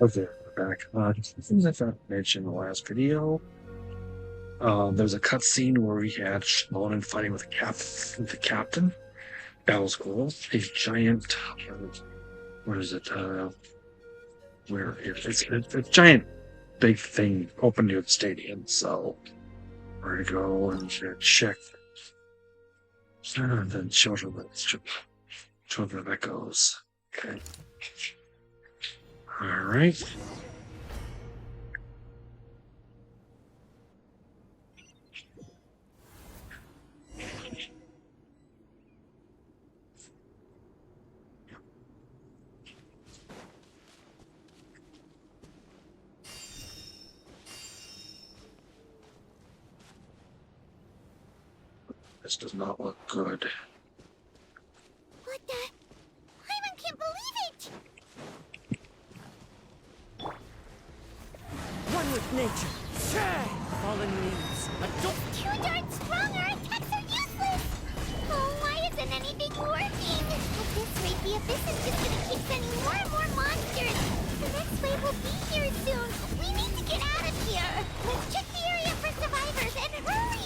Okay, we're back. Things I forgot to mention in the last video. There was a cutscene where we had Shallonen fighting with the captain. That was cool. A giant, what is it? Where it's a giant big thing open to the stadium. So we're gonna go and check. Then children that goes. Okay. All right. This does not look good. What the? Hyman can't believe it! One with nature. Share! Fallen leaves. Too darn strong, our attacks are useless! Oh, why isn't anything working? At this rate, the abyss is just gonna keep sending more and more monsters. The next wave will be here soon. We need to get out of here. Let's check the area for survivors and hurry!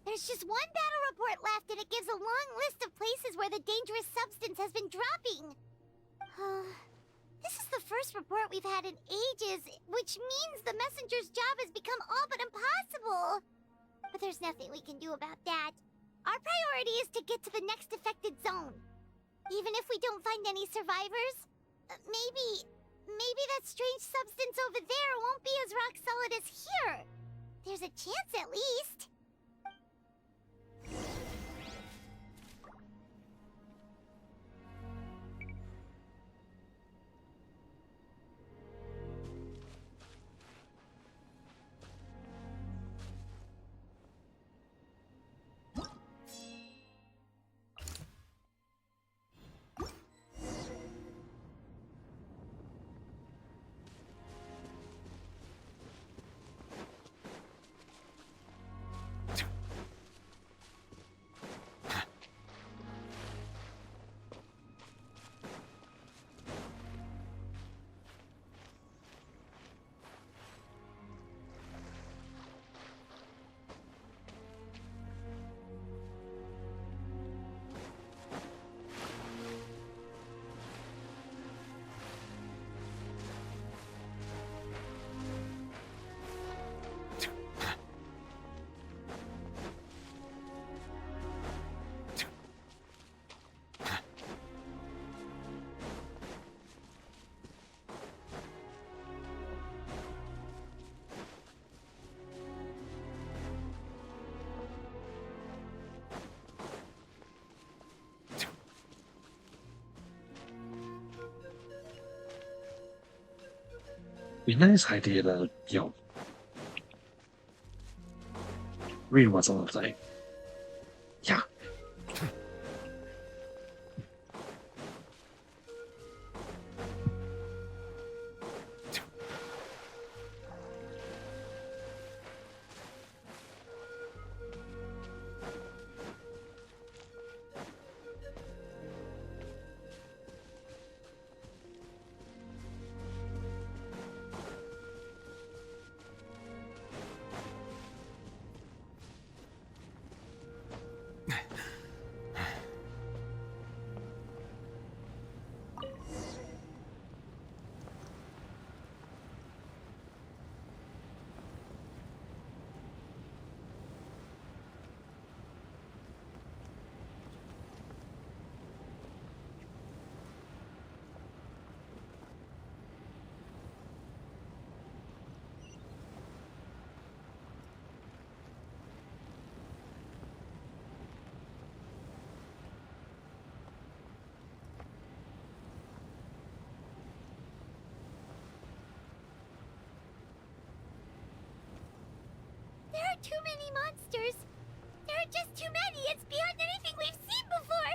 There's just one battle report left, and it gives a long list of places where the dangerous substance has been dropping. This is the first report we've had in ages, which means the messenger's job has become all but impossible. But there's nothing we can do about that. Our priority is to get to the next affected zone. Even if we don't find any survivors, maybe that strange substance over there won't be as rock solid as here. There's a chance at least. Be a nice idea to, read what's on the thing. Yeah. There are too many monsters. There are just too many. It's beyond anything we've seen before.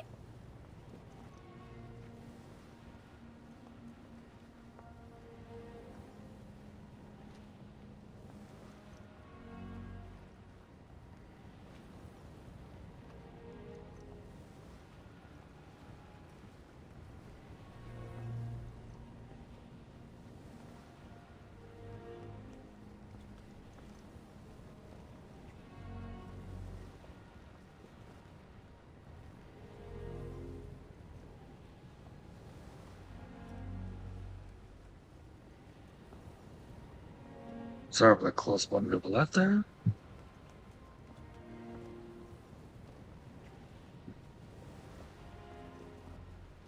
Sorry for the close one to the left there.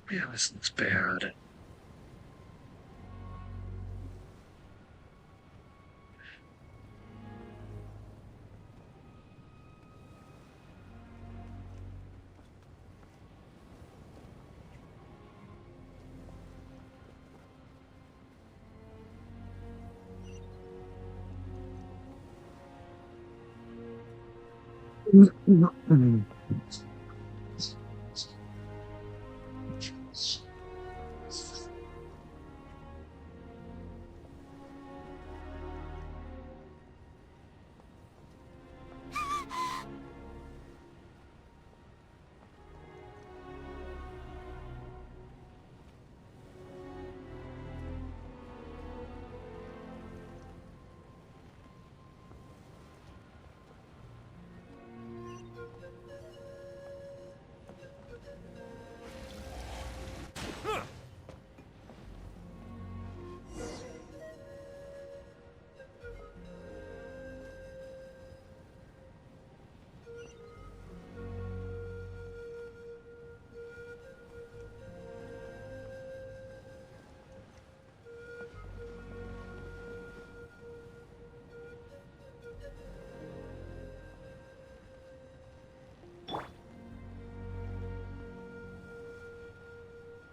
Yeah, this looks bad.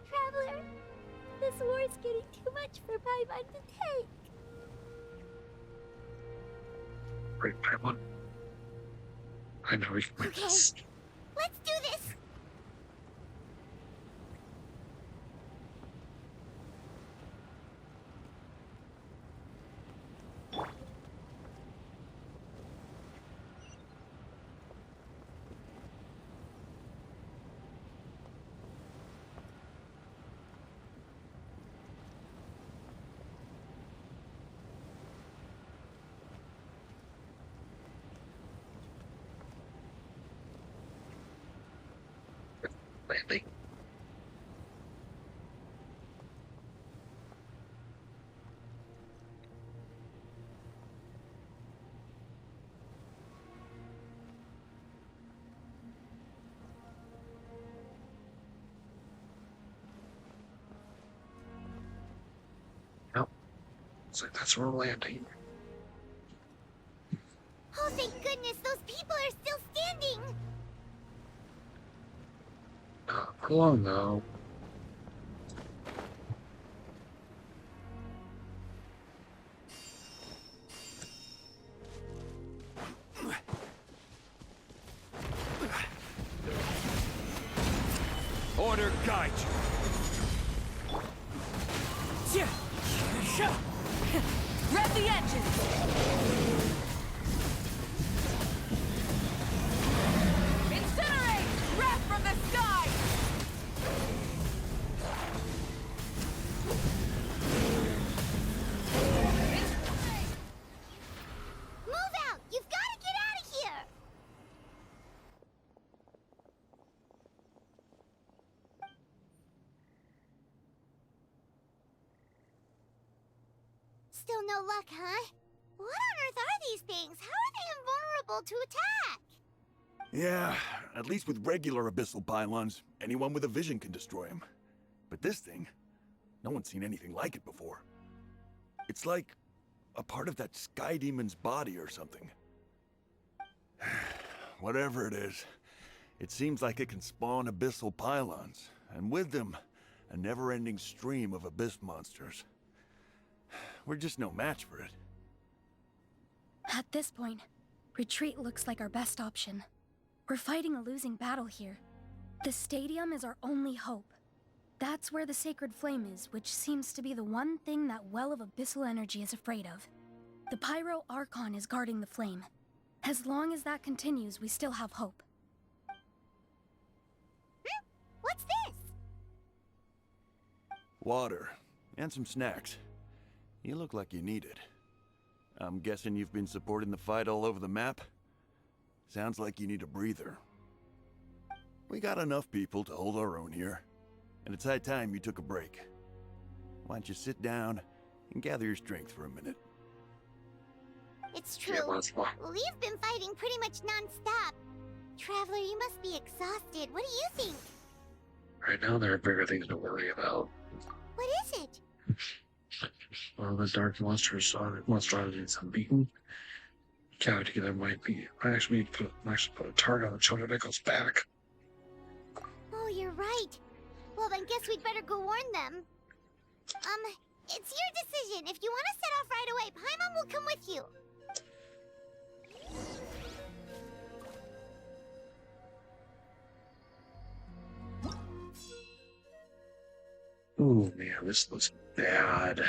Traveler, this war's getting too much for Paimon to take. Great Paimon. I know we can win Okay, this. let's do this. Landing. Yep. So that's where we're landing. Oh, thank goodness, those people are still standing. Not for long though. Order guide you. Rev the engines. Incinerate! Wrath from the sky! Move out! You've got to get out of here! Still no luck, huh? What on earth are these things? How are they invulnerable to attack? Yeah, at least with regular abyssal pylons, anyone with a vision can destroy them. But this thing, no one's seen anything like it before. It's like a part of that sky demon's body or something. Whatever it is, it seems like it can spawn abyssal pylons, and with them, a never-ending stream of abyss monsters. We're just no match for it. At this point, retreat looks like our best option. We're fighting a losing battle here. The stadium is our only hope. That's where the sacred flame is, which seems to be the one thing that well of abyssal energy is afraid of. The Pyro Archon is guarding the flame. As long as that continues, we still have hope. What's this? Water, and some snacks. You look like you need it. I'm guessing you've been supporting the fight all over the map? Sounds like you need a breather. We got enough people to hold our own here, and it's high time you took a break. Why don't you sit down and gather your strength for a minute? It's Yeah, true. well, We've been fighting pretty much non-stop. Traveler, you must be exhausted. What do you think? right now there are bigger things to worry about. What is it? One of the dark monsters monstrosities unbeaten. Gathered together might be. I actually put a target on the shoulder that goes back. Oh, you're right. Well, then guess we'd better go warn them. It's your decision. If you want to set off right away, Paimon will come with you. Ooh, man, this looks bad.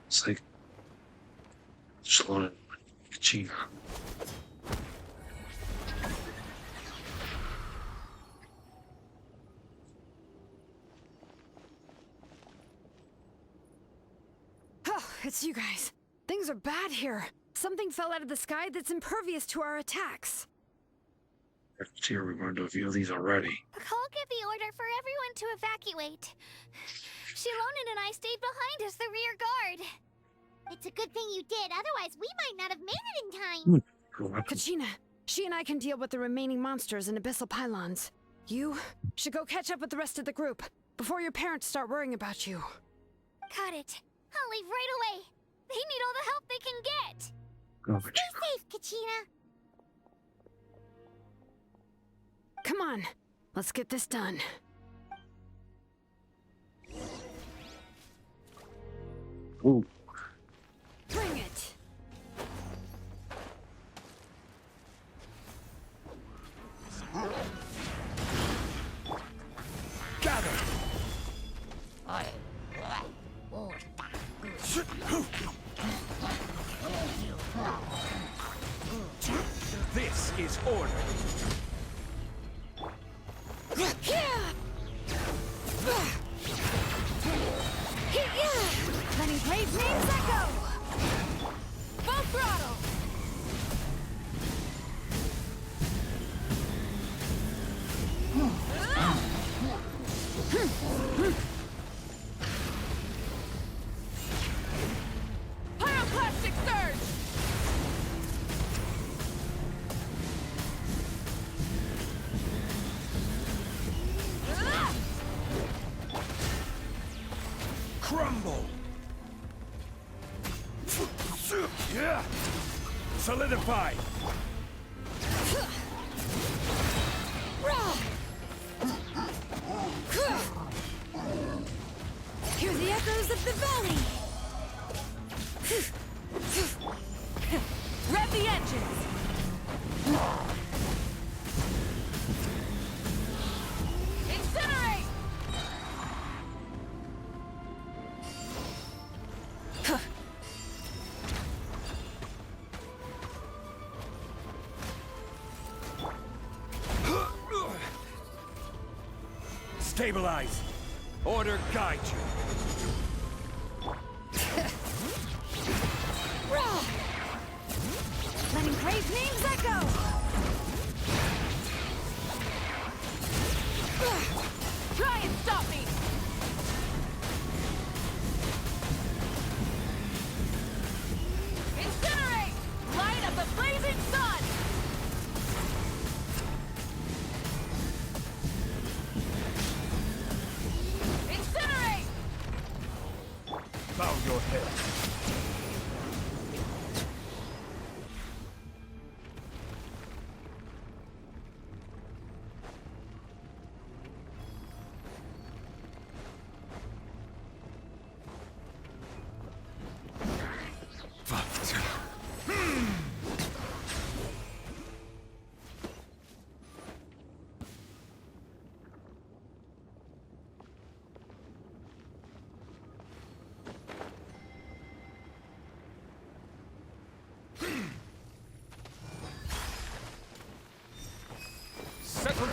It's like Shalon and Kachina. Oh, it's you guys. Things are bad here. Something fell out of the sky that's impervious to our attacks. Here, we're going to view these already. I'll give the order for everyone to evacuate. Shilonen and I stayed behind as the rear guard. It's a good thing you did, otherwise we might not have made it in time. Kachina, she and I can deal with the remaining monsters and abyssal pylons. You should go catch up with the rest of the group before your parents start worrying about you. Got it. I'll leave right away. They need all the help they can get. Oh, Stay safe, Kachina. Come on, let's get this done. Ooh. Bring it! Gather! This is order. Letting brave names echo! Full throttle! Pyroclastic surge! Crumble. Yeah. Solidify. Hear the echoes of the valley! Rev the engines! Incinerate! Stabilize. Order guide you. Letting brave names echo! Try and stop me! Incinerate! Light up the blazing sun! Incinerate! Bow your head.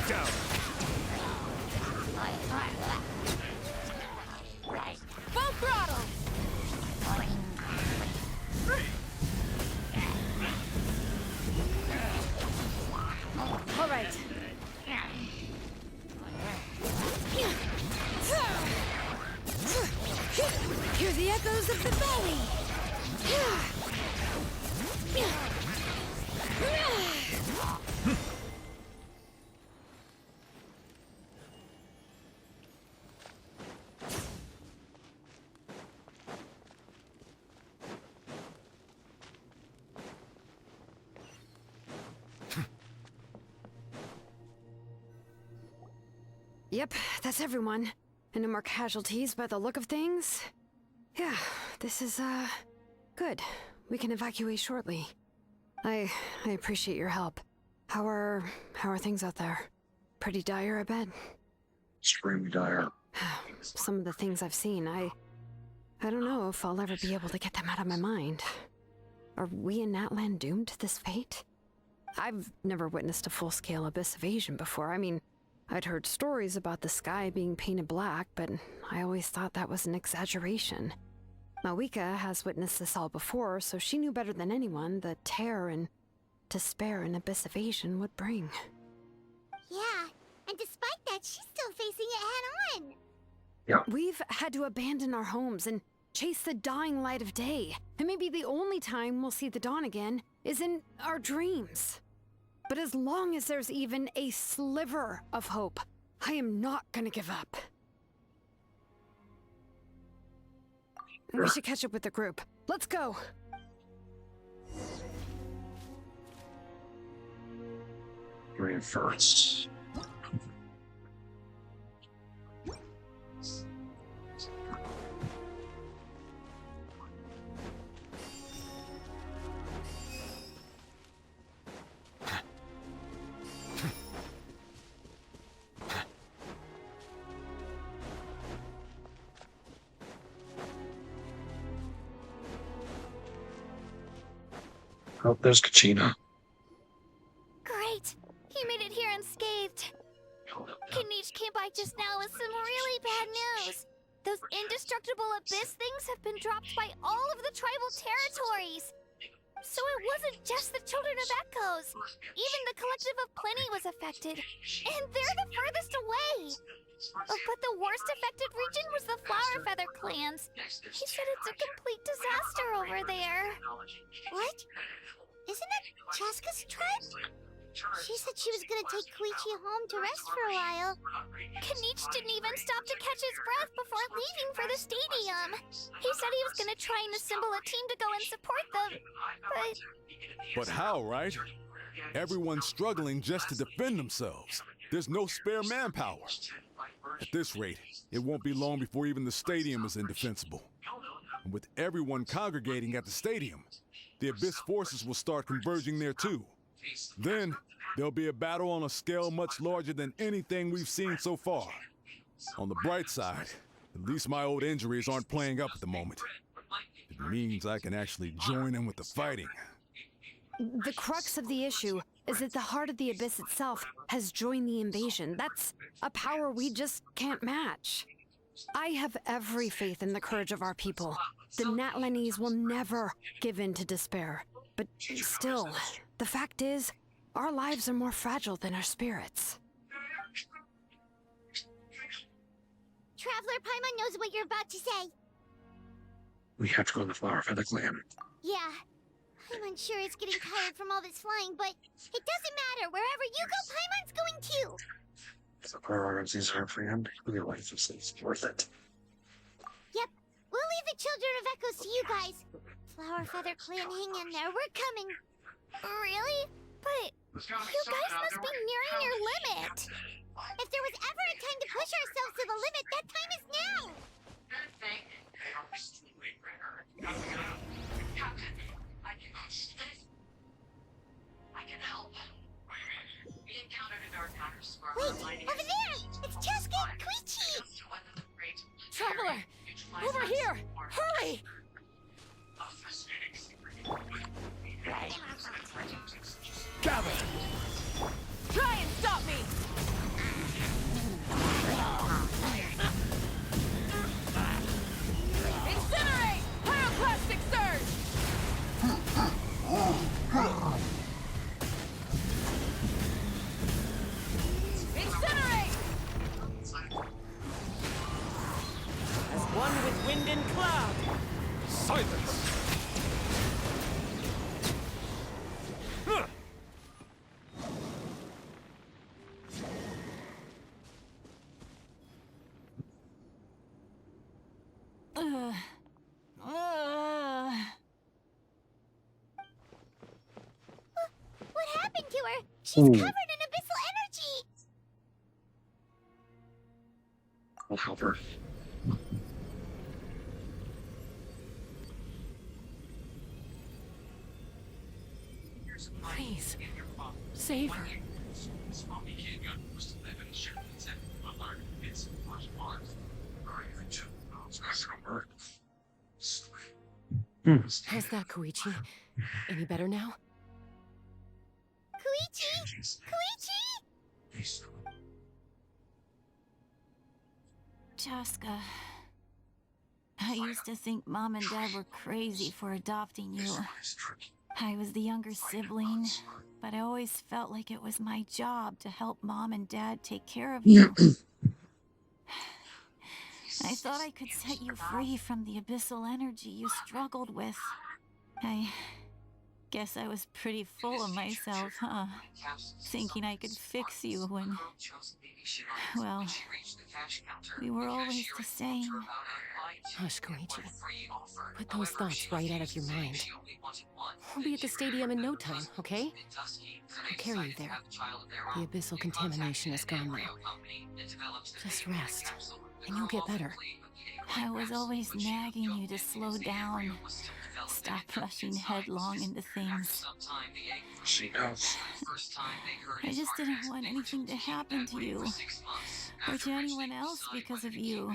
down! Full throttle! All right. Hear the echoes of the valley. Yep, that's everyone. And no more casualties by the look of things. Yeah, this is, good. We can evacuate shortly. I appreciate your help. How are things out there? Pretty dire, I bet. Extremely dire. Some of the things I've seen, I don't know if I'll ever be able to get them out of my mind. Are we in Natlan doomed to this fate? I've never witnessed a full-scale abyss invasion before. I mean, I'd heard stories about the sky being painted black, but I always thought that was an exaggeration. Mawika has witnessed this all before, so she knew better than anyone the terror and despair an abyss invasion would bring. Yeah, and despite that, she's still facing it head-on. We've had to abandon our homes and chase the dying light of day, and maybe the only time we'll see the dawn again is in our dreams. But as long as there's even a sliver of hope, I am not gonna give up. We should catch up with the group. Let's go! Reinforced. Oh, there's Kachina. Great! He made it here unscathed. Kinich came by just now with some really bad news. Those indestructible abyss things have been dropped by all of the tribal territories. So it wasn't just the Children of Echoes. Even the Collective of Plenty was affected. And they're the furthest away. But the worst affected region was the Flower Feather clans. He said it's a complete disaster over there. What? Isn't that Chaska's tribe? She said she was gonna take Koichi home to rest for a while. Kinich didn't even stop to catch his breath before leaving for the stadium. He said he was gonna try and assemble a team to go and support them, But how, right? Everyone's struggling just to defend themselves. There's no spare manpower. At this rate, it won't be long before even the stadium is indefensible. And with everyone congregating at the stadium, the Abyss forces will start converging there too. Then, there'll be a battle on a scale much larger than anything we've seen so far. On the bright side, at least my old injuries aren't playing up at the moment. It means I can actually join in with the fighting. The crux of the issue is that the heart of the Abyss itself has joined the invasion. That's a power we just can't match. I have every faith in the courage of our people. The Natlanese will never give in to despair. But still, the fact is, our lives are more fragile than our spirits. Traveler Paimon knows what you're about to say. We have to go to the Flower Feather clan. Yeah. Paimon's sure is getting tired from all this flying, but it doesn't matter. Wherever you go, Paimon's going too. So priorities are friend. Your life is worth it. Yep. We'll leave the Children of Echoes to you guys. Flower Feather Clan, hang in there. We're coming. Really? But you guys must be nearing your limit. If there was ever a time to push ourselves to the limit, that time is now. Wait, over there! It's Cheska and Koichi! Traveler! Over here! Hurry! Gather! Try and stop me! What happened to her? She's Ooh. covered in abyssal energy! I'll help her. Please, save her. How's that, Koichi? Any better now? Koichi! Koichi! Chaska, I used to think Mom and Dad were crazy for adopting you. I was the younger sibling, but I always felt like it was my job to help Mom and Dad take care of you. I thought I could set you free from the abyssal energy you struggled with. I guess I was pretty full of myself, huh? Thinking I could fix you when... well, we were always the same. Hush, Koichi. Put those thoughts right out of your mind. We'll be at the stadium in no time, okay? I'll carry you there. The abyssal contamination is gone now. Just rest, and you'll get better. I was always nagging you to slow down. Stop rushing headlong into things. She does. I just didn't want anything to happen to you. Or to anyone else because of you.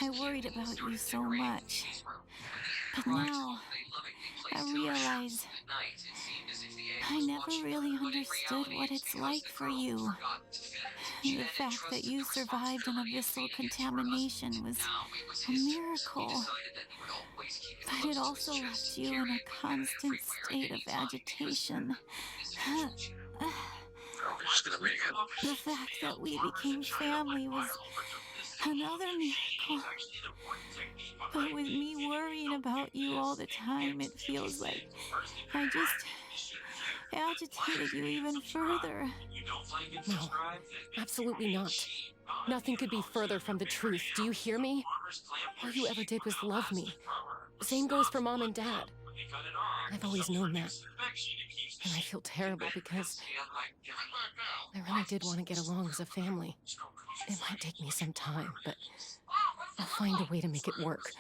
I worried about you so much. But now, I realize I never really understood what it's like for you. The fact that you survived an abyssal contamination was a miracle. But it also left you in a constant state of agitation. The fact that we became family was another miracle. But with me worrying about you all the time, it feels like I just agitated you even further. No, absolutely not. Nothing could be further from the truth. Do you hear me? All you ever did was love me. Same goes for Mom and Dad. I've always known that. And I feel terrible because I really did want to get along as a family. It might take me some time, but I'll find a way to make it work.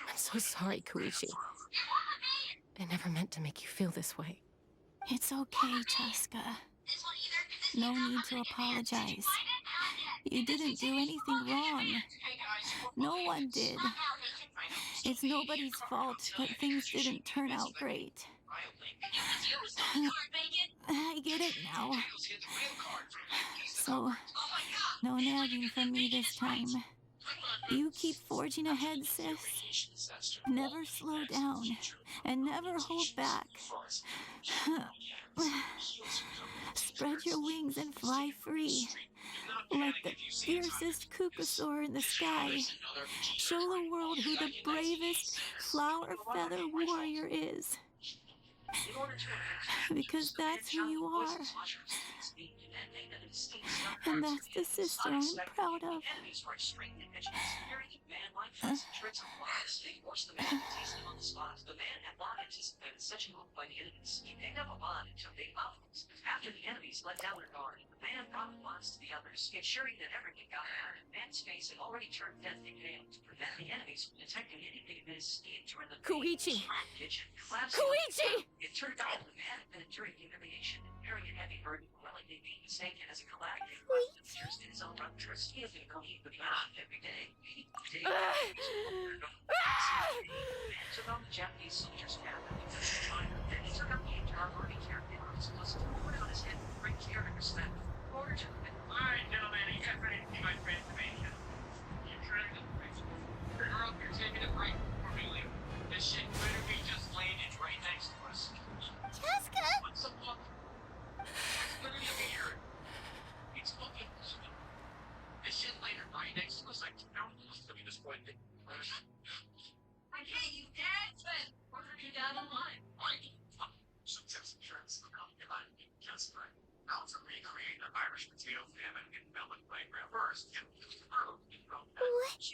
I'm so sorry, Koichi. I never meant to make you feel this way. It's okay, Chaska. No need to apologize. You didn't do anything wrong. No one did. It's nobody's fault that things didn't turn out great. I get it now. So, no nagging from me this time. You keep forging ahead, sis. Never slow down, and never hold back. Spread your wings and fly free. Like the fiercest cuckoosaur in the sky. Show the world who the bravest flower feather warrior is. Because that's who you are. And that's the sister I'm proud of. After the enemies let down their guard, the band brought the bonds to the others, ensuring that everything got better. Man's face had already turned deathly pale to prevent the enemies from detecting anything in his skin during the Koichi! kitchen. Koichi! It turned out the man had been enduring humiliation and bearing a heavy burden, willingly being mistaken as a collective. Years in his own interest, he has been going with God every day. Took on the Japanese soldiers' cabin in China, and he took up the entire army character. Was put on his head with great care and respect. Order to him. Alright, gentlemen, you got ready to see my transformation. You sure it is graceful? You're up here taking a break before we leave. This shit better be just landed right next to us. Chaska! What's the fuck? It's literally a meteor. It's fucking stupid. This shit landed right next to us. I don't know to be disappointed. Okay, you dead? Order you down the line. Right. Success insurance. Now to recreate an Irish potato famine in Melon Playground. First, get the road. What?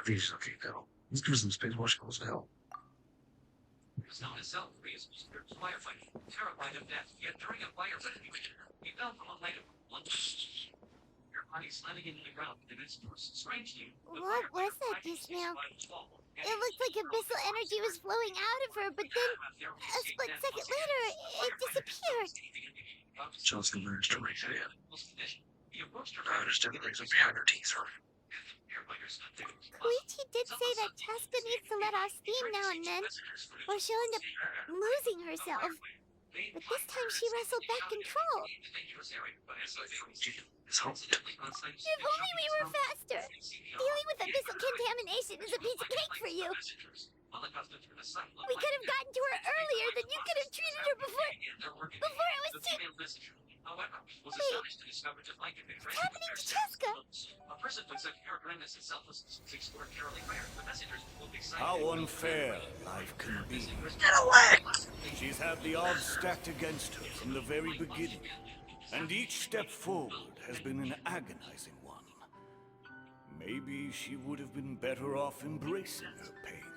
He's okay now. Let's give her some space while she goes to hell. It's not itself, because there's firefighting, terrified of death, yet during a firefight, he fell from a height of 1 your body slamming into the ground with its force. Strangely, the What was that just now? It looked like abyssal energy was flowing out of her, but then a split second later, it disappeared. Chelsea managed to raise her head. I understand the reason behind her teaser. Koichi did say that Chaska needs to let off steam now and then, or she'll end up losing herself. But this time she wrestled back control. If only we were faster! Dealing with abyssal contamination is a piece of cake for you. We could have gotten to her earlier, then you could have treated her before it was too... Wait, what's happening to Chaska? How unfair life can be. Get away! She's had the odds stacked against her from the very beginning, and each step forward has been an agonizing one. Maybe she would have been better off embracing her pain.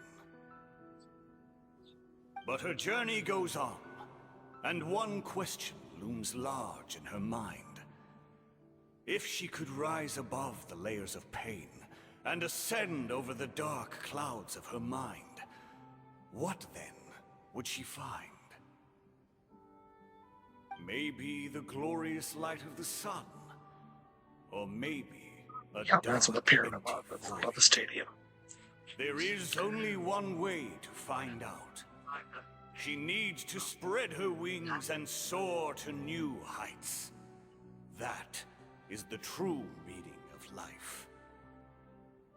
But her journey goes on, and one question looms large in her mind. If she could rise above the layers of pain and ascend over the dark clouds of her mind, what then would she find? Maybe the glorious light of the sun, or maybe a Yeah, that's what dark appeared empty above the stadium. There is only one way to find out. She needs to spread her wings and soar to new heights. That is the true meaning of life.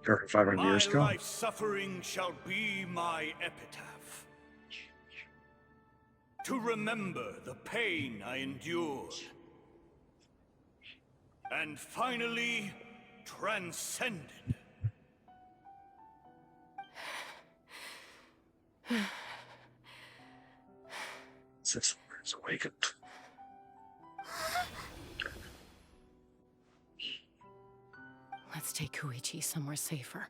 500 years ago. My life's suffering shall be my epitaph. To remember the pain I endured. And finally, transcended. 6 words awakened. Let's take Koichi somewhere safer.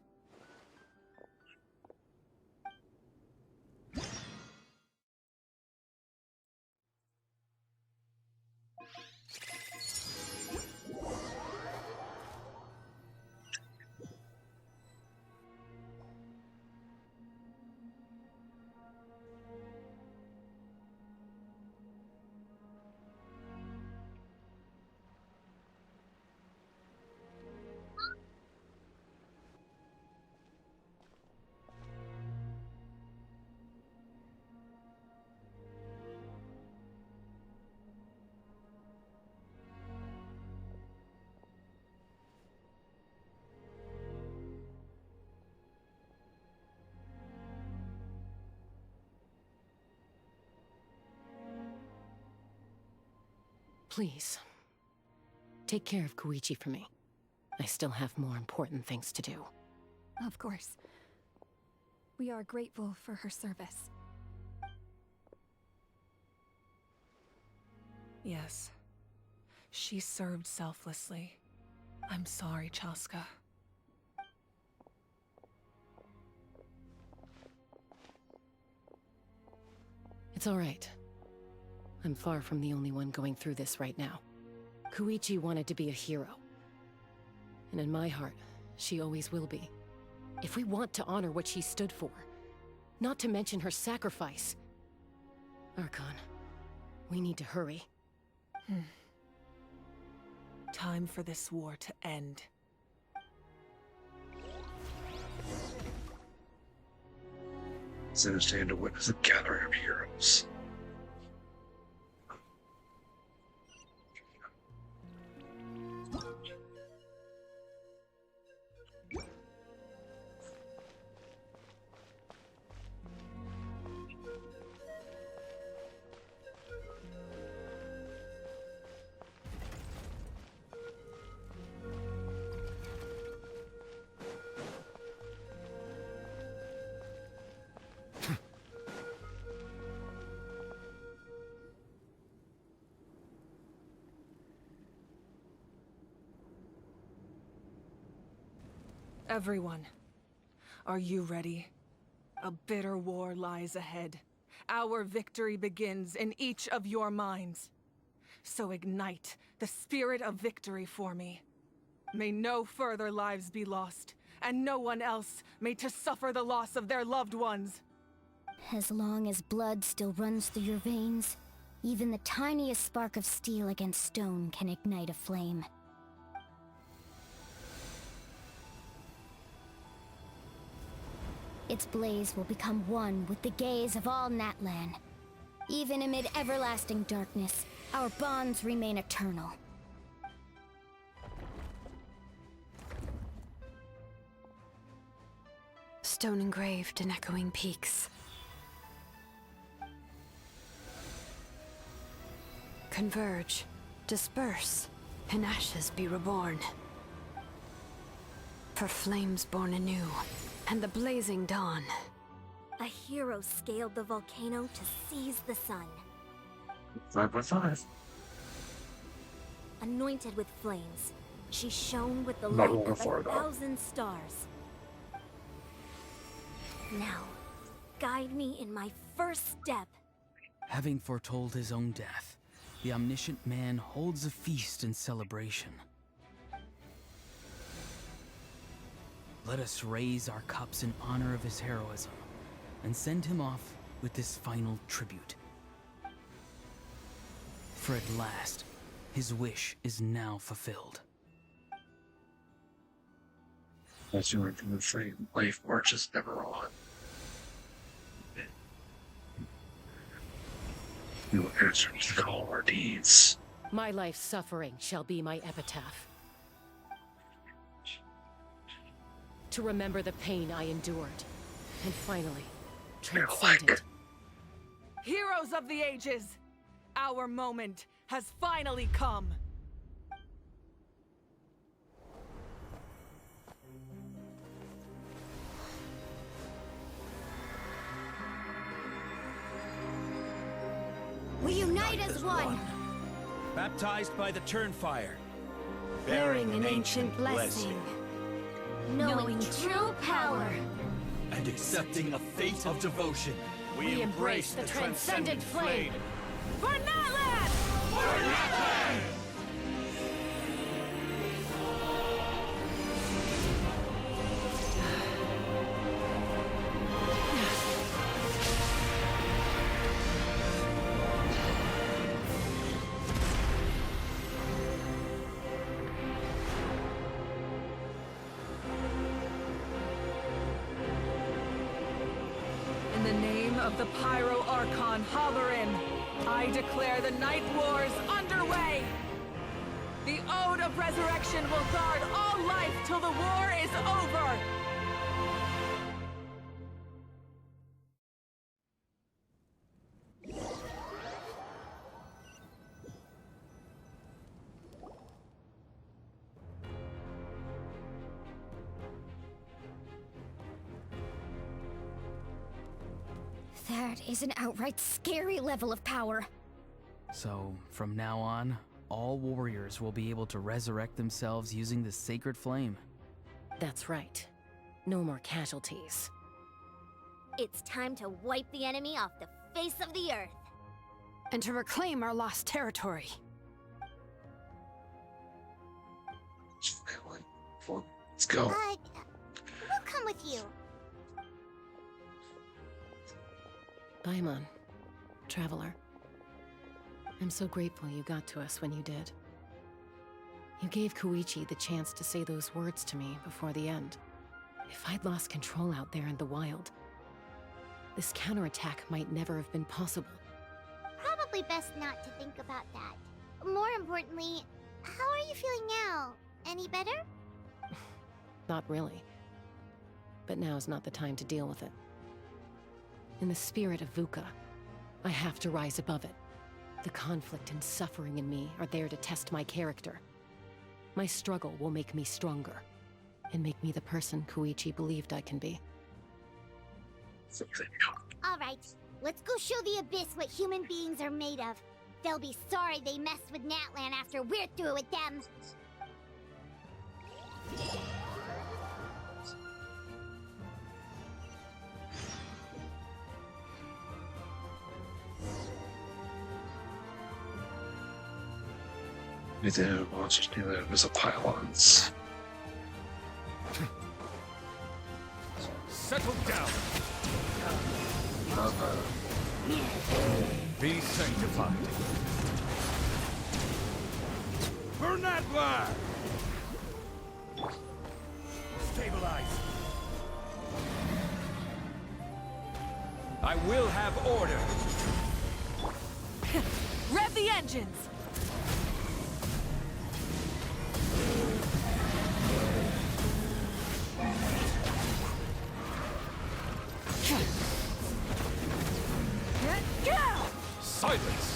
Please, take care of Koichi for me. I still have more important things to do. Of course. We are grateful for her service. Yes. She served selflessly. I'm sorry, Chaska. It's all right. I'm far from the only one going through this right now. Koichi wanted to be a hero. And in my heart, she always will be. If we want to honor what she stood for, not to mention her sacrifice. Archon, we need to hurry. Time for this war to end. It's understand to witness a gathering of heroes. Everyone, Are you ready? A bitter war lies ahead. Our victory begins in each of your minds. So ignite the spirit of victory for me. May no further lives be lost, and no one else may to suffer the loss of their loved ones. As long as blood still runs through your veins, even the tiniest spark of steel against stone can ignite a flame. Its blaze will become one with the gaze of all Natlan. Even amid everlasting darkness, our bonds remain eternal. Stone engraved in echoing peaks. Converge, disperse, in ashes be reborn. For flames born anew, and the blazing dawn. A hero scaled the volcano to seize the sun. 5.5. Anointed with flames, she shone with the Not light rolling of for it, though. 1,000 stars. Now, guide me in my first step. Having foretold his own death, the omniscient man holds a feast in celebration. Let us raise our cups in honor of his heroism, and send him off with this final tribute. For at last, his wish is now fulfilled. As you learn from the frame, life marches never on. We will answer to the call of our deeds. My life's suffering shall be my epitaph. To remember the pain I endured, and finally, transcend it. Heroes of the ages! Our moment has finally come! We unite as one! Baptized by the Turnfire. Bearing an ancient blessing. Knowing true power. And accepting a fate of devotion. We embrace the transcendent flame. For Natlan! For Natlan! In the name of the Pyro Archon Halloran, I declare the Night Wars underway! The Ode of Resurrection will guard all life till the war is over! That is an outright scary level of power. So, from now on, all warriors will be able to resurrect themselves using the sacred flame. That's right. No more casualties. It's time to wipe the enemy off the face of the earth. And to reclaim our lost territory. Let's go. We'll come with you. Paimon, traveler. I'm so grateful you got to us when you did. You gave Koichi the chance to say those words to me before the end. If I'd lost control out there in the wild, this counterattack might never have been possible. Probably best not to think about that. More importantly, how are you feeling now? Any better? Not really. But now's not the time to deal with it. In the spirit of VUCA, I have to rise above it. The conflict and suffering in me are there to test my character. My struggle will make me stronger, and make me the person Koichi believed I can be. Alright, let's go show the Abyss what human beings are made of. They'll be sorry they messed with Natlan after we're through with them. The monsters knew that it was a pylons. Settle down. Be sanctified. For Natlan! Stabilize. I will have order. Rev the engines! Silence!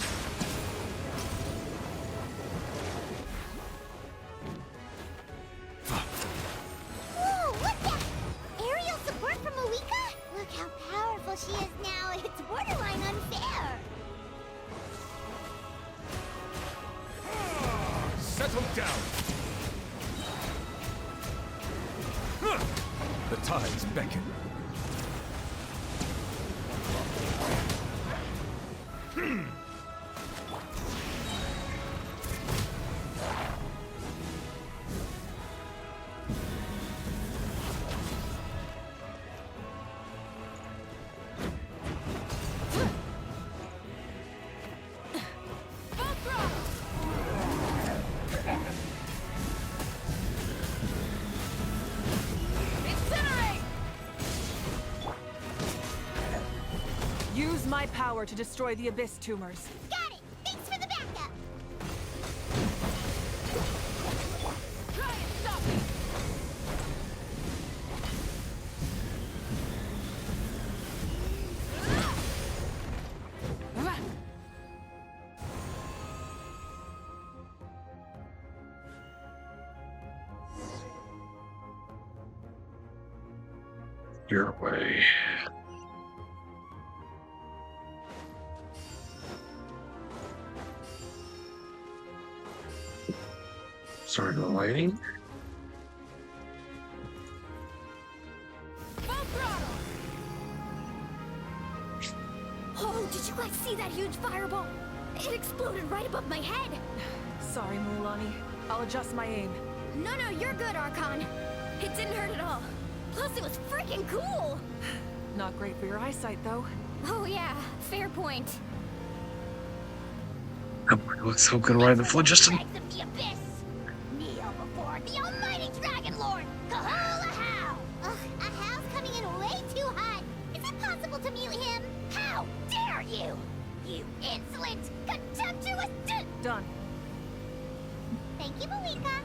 Whoa, what's that? Aerial support from Malika? Look how powerful she is now. It's borderline unfair. Settle down. The tides beckon. Use my power to destroy the Abyss tumors. Got it. Thanks for the backup. Try and stop me! Your way. Sorry, the lighting. Oh, did you guys see that huge fireball? It exploded right above my head. Sorry, Mulani. I'll adjust my aim. No, you're good, Archon. It didn't hurt at all. Plus, it was freaking cool. Not great for your eyesight, though. Oh yeah, fair point. Oh, it looks so good riding the phlogiston. Dregs of the Abyss. Kneel before the almighty Dragon Lord. Kahola How. Ugh, a How's coming in way too hot. Is it possible to mute him? How dare you? You insolent, contemptuous... Done. Thank you, Malika.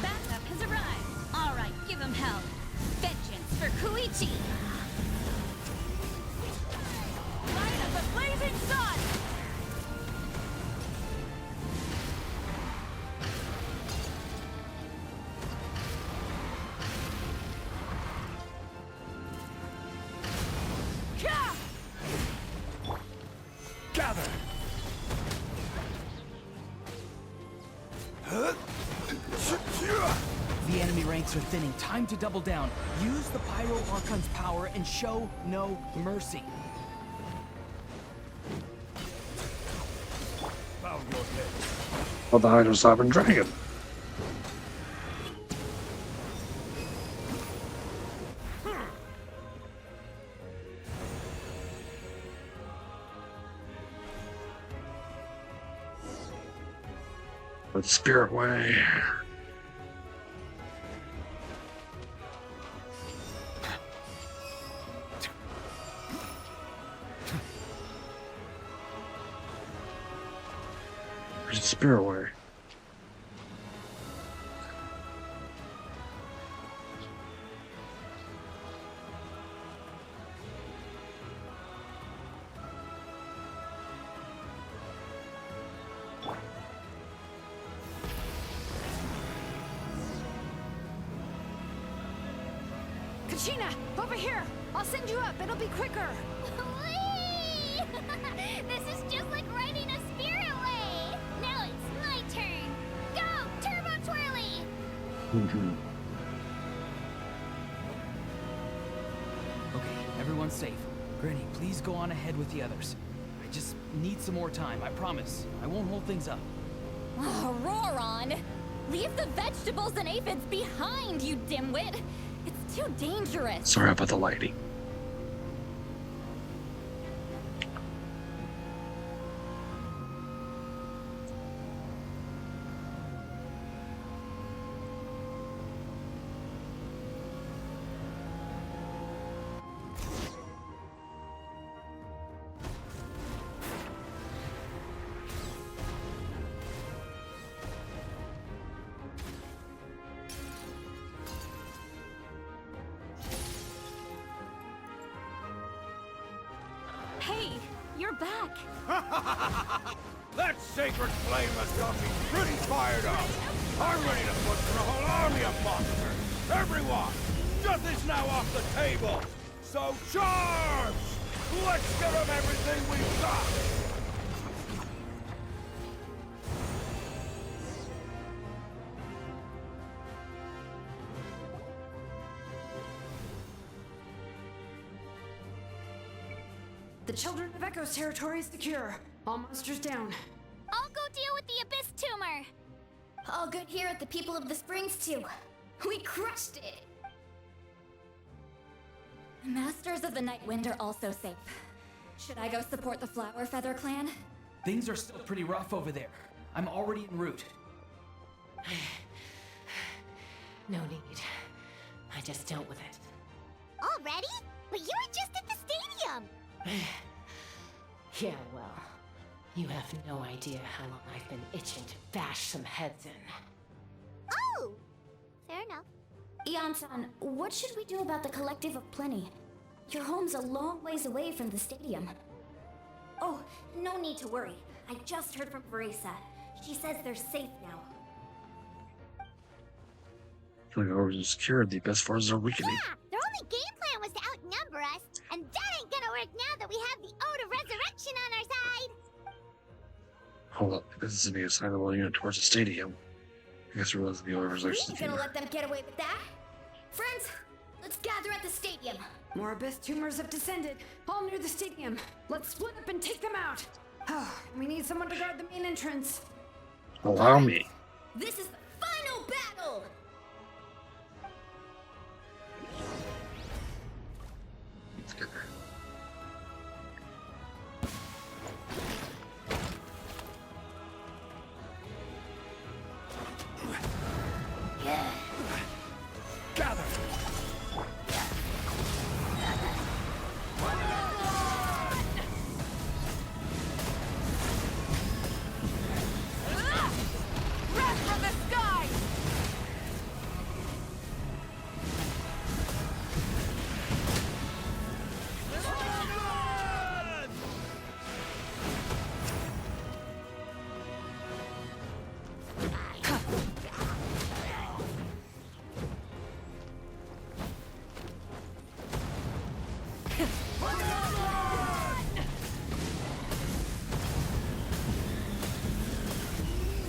Backup has arrived. All right, give him hell. Vengeance for Koichi. Light of the blazing sun! Gather! The enemy ranks are thinning. Time to double down. Use the Pyro Archon's power and show no mercy. Bow your head. Well, the Hydro Sovereign Dragon. But Spirit Way. Where's the Spirit Way? Kachina, over here! I'll send you up. It'll be quicker. Whee! This is just like riding a Spirit Way. Now it's my turn. Go, Turbo Twirly! Okay, everyone everyone's safe. Granny, please go on ahead with the others. I just need some more time, I promise. I won't hold things up. Oh, Roron! Leave the vegetables and aphids behind, you dimwit! It's too dangerous! Sorry about the lighting. Hey, you're back! That sacred flame has got me pretty fired up. I'm ready to put through a whole army of monsters. Everyone, death is now off the table. So charge! Let's give them everything we've got. The Children of Echo's territory is secure. All monsters down. I'll go deal with the Abyss Tumor. All good here at the People of the Springs, too. We crushed it! Masters of the Night Wind are also safe. Should I go support the Flower Feather clan? Things are still pretty rough over there. I'm already en route. No need. I just dealt with it. Already? But you were just at the stadium! Yeah, well, you have no idea how long I've been itching to bash some heads in. Oh! Fair enough. Ian-san, what should we do about the Collective of Plenty? Your home's a long ways away from the stadium. Oh, no need to worry. I just heard from Veresa. She says they're safe now. I feel like we're secured. The best forces are weakening. Yeah! Their only game plan was to outnumber us, and that ain't gonna work now that we have the Ode of Resurrection on our side! Hold up. This is being assigned the unit towards the stadium. I guess we're the orders. We ain't gonna let them get away with that. Friends, let's gather at the stadium. More Abyss Tumors have descended, all near the stadium. Let's split up and take them out. Oh, we need someone to guard the main entrance. Allow me. This is the final battle! Let's get there. Gather! Breath from the sky!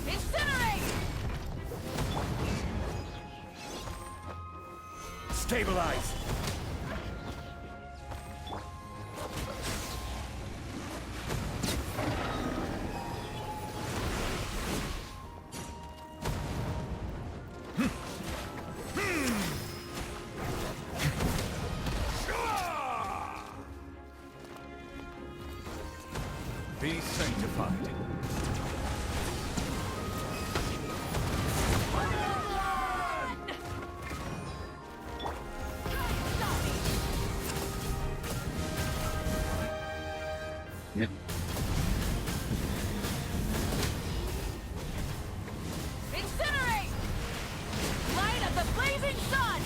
Incinerate! Stabilize! Be sanctified. Yep. Incinerate! Light of the blazing sun!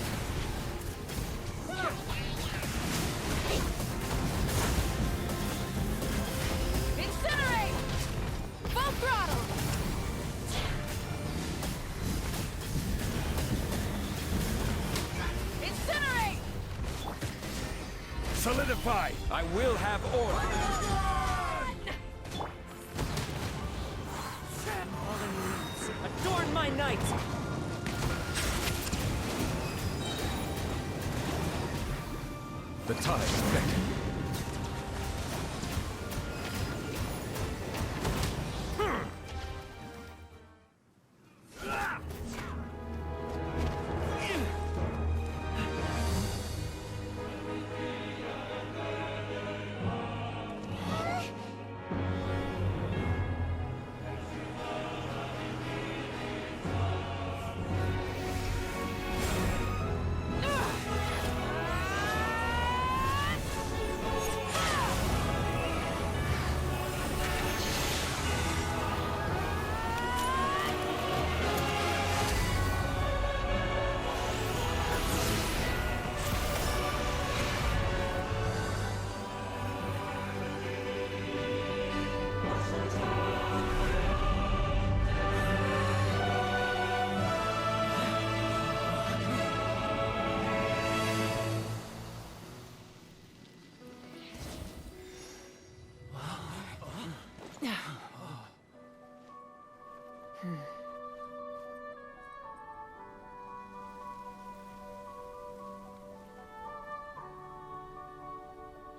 Incinerate! Full throttle! Incinerate! Solidify! I will have order! Adorn my night! The tides beckon.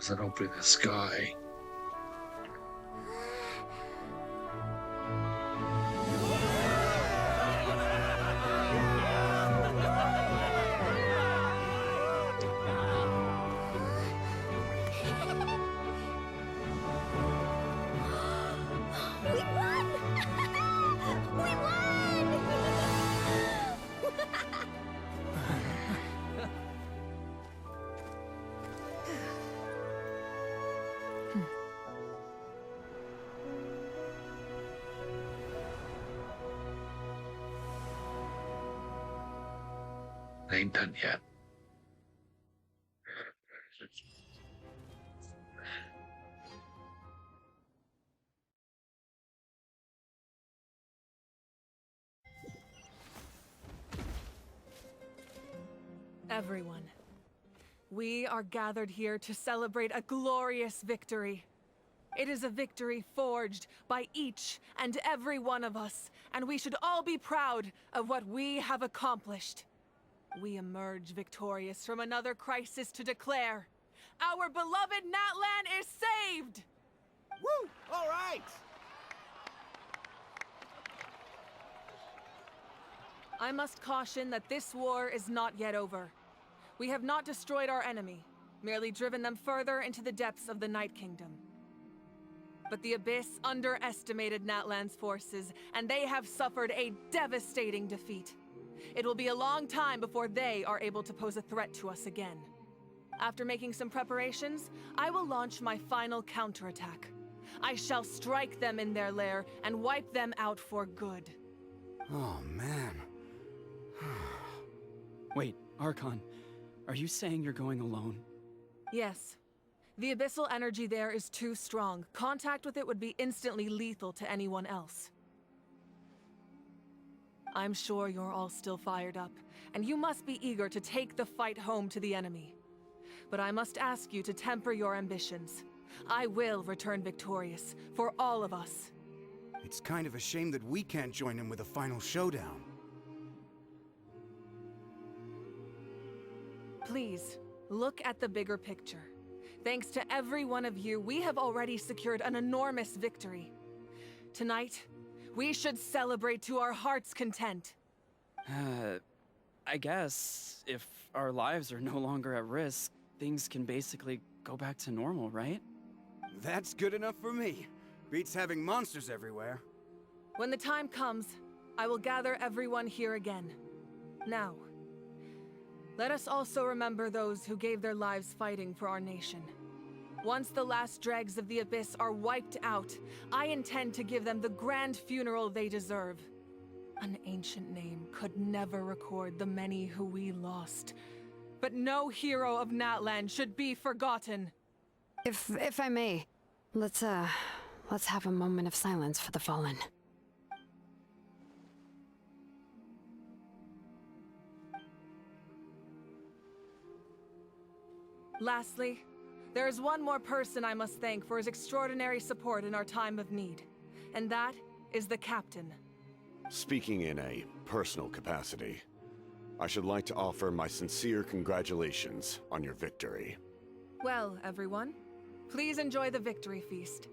Was an opening the sky. We won! We won! I ain't done yet. Everyone, we are gathered here to celebrate a glorious victory. It is a victory forged by each and every one of us, and we should all be proud of what we have accomplished. We emerge victorious from another crisis to declare, our beloved Natlan is saved! Woo! All right! I must caution that this war is not yet over. We have not destroyed our enemy, merely driven them further into the depths of the Night Kingdom. But the Abyss underestimated Natlan's forces, and they have suffered a devastating defeat. It will be a long time before they are able to pose a threat to us again. After making some preparations, I will launch my final counterattack. I shall strike them in their lair and wipe them out for good. Oh, man. Wait, Archon, are you saying you're going alone? Yes. The abyssal energy there is too strong. Contact with it would be instantly lethal to anyone else. I'm sure you're all still fired up, and you must be eager to take the fight home to the enemy. But I must ask you to temper your ambitions. I will return victorious, for all of us. It's kind of a shame that we can't join him with a final showdown. Please, look at the bigger picture. Thanks to every one of you, we have already secured an enormous victory. Tonight, we should celebrate to our heart's content. I guess if our lives are no longer at risk, things can basically go back to normal, right? That's good enough for me. Beats having monsters everywhere. When the time comes, I will gather everyone here again. Now, let us also remember those who gave their lives fighting for our nation. Once the last dregs of the Abyss are wiped out, I intend to give them the grand funeral they deserve. An ancient name could never record the many who we lost. But no hero of Natlan should be forgotten. If I may, let's have a moment of silence for the fallen. Lastly, there is one more person I must thank for his extraordinary support in our time of need, and that is the Captain. Speaking in a personal capacity, I should like to offer my sincere congratulations on your victory. Well, everyone, please enjoy the victory feast.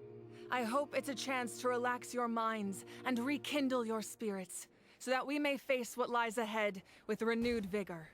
I hope it's a chance to relax your minds and rekindle your spirits, so that we may face what lies ahead with renewed vigor.